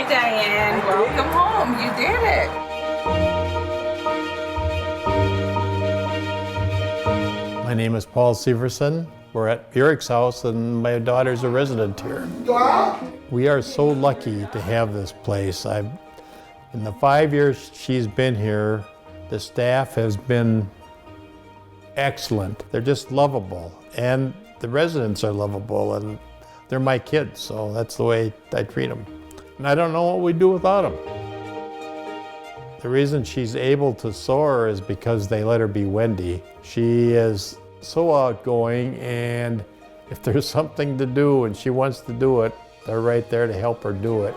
Diane. Welcome home. You did it. My name is Paul Severson. We're at Eric's house and my daughter's a resident here. We are so lucky to have this place. In the 5 years she's been here, the staff has been excellent. They're just lovable, and the residents are lovable, and they're my kids, so that's the way I treat them. And I don't know what we'd do without them. The reason she's able to soar is because they let her be Wendy. She is so outgoing, and if there's something to do and she wants to do it, they're right there to help her do it.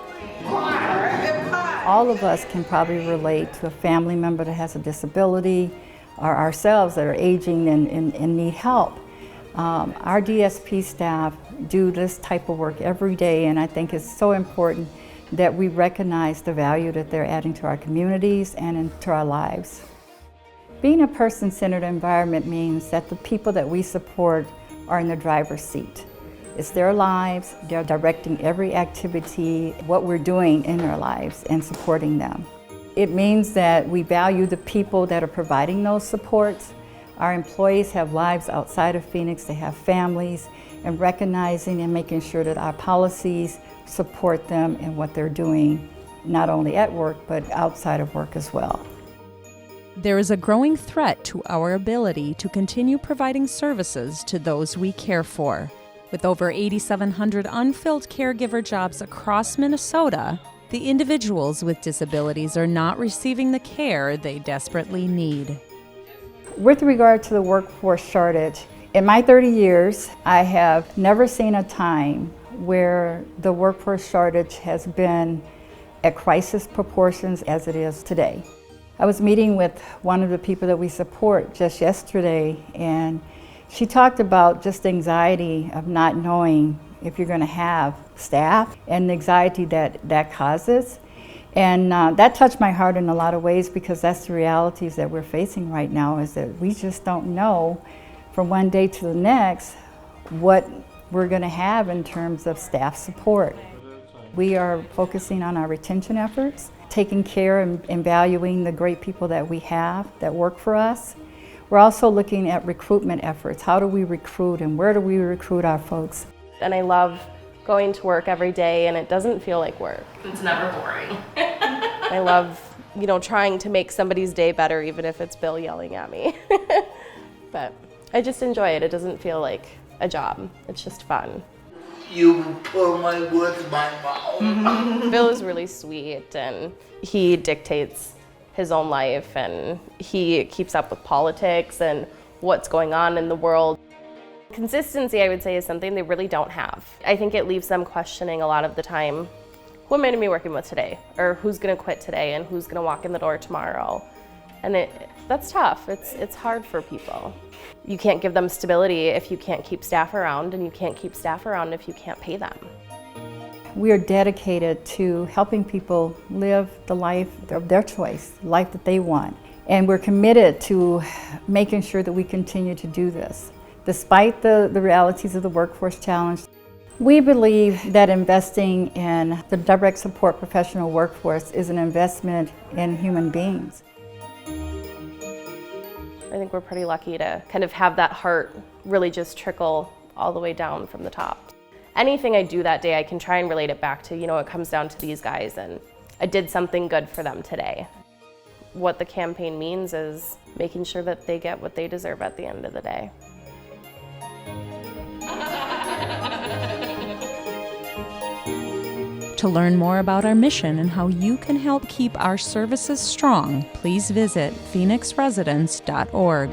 All of us can probably relate to a family member that has a disability or ourselves that are aging and need help. Our DSP staff do this type of work every day, and I think it's so important that we recognize the value that they're adding to our communities and into our lives. Being a person-centered environment means that the people that we support are in the driver's seat. It's their lives, they're directing every activity, what we're doing in their lives and supporting them. It means that we value the people that are providing those supports. Our employees have lives outside of Phoenix, they have families, and recognizing and making sure that our policies support them in what they're doing, not only at work, but outside of work as well. There is a growing threat to our ability to continue providing services to those we care for. With over 8,700 unfilled caregiver jobs across Minnesota, the individuals with disabilities are not receiving the care they desperately need. With regard to the workforce shortage, in my 30 years, I have never seen a time where the workforce shortage has been at crisis proportions as it is today. I was meeting with one of the people that we support just yesterday, and she talked about just the anxiety of not knowing if you're going to have staff and the anxiety that causes. And that touched my heart in a lot of ways, because that's the realities that we're facing right now, is that we just don't know from one day to the next what we're going to have in terms of staff support. We are focusing on our retention efforts, taking care and valuing the great people that we have that work for us. We're also looking at recruitment efforts. How do we recruit and where do we recruit our folks? And I love going to work every day, and it doesn't feel like work. It's never boring. I love, trying to make somebody's day better, even if it's Bill yelling at me. But I just enjoy it. It doesn't feel like a job. It's just fun. You pull my words in my mouth. Bill is really sweet, and he dictates his own life, and he keeps up with politics and what's going on in the world. Consistency, I would say, is something they really don't have. I think it leaves them questioning a lot of the time, who am I going to be working with today? Or who's going to quit today, and who's going to walk in the door tomorrow? And that's tough. It's hard for people. You can't give them stability if you can't keep staff around, and you can't keep staff around if you can't pay them. We are dedicated to helping people live the life of their choice, the life that they want. And we're committed to making sure that we continue to do this. Despite the realities of the workforce challenge, we believe that investing in the direct support professional workforce is an investment in human beings. I think we're pretty lucky to kind of have that heart really just trickle all the way down from the top. Anything I do that day, I can try and relate it back to, it comes down to these guys, and I did something good for them today. What the campaign means is making sure that they get what they deserve at the end of the day. To learn more about our mission and how you can help keep our services strong, please visit phoenixresidents.org.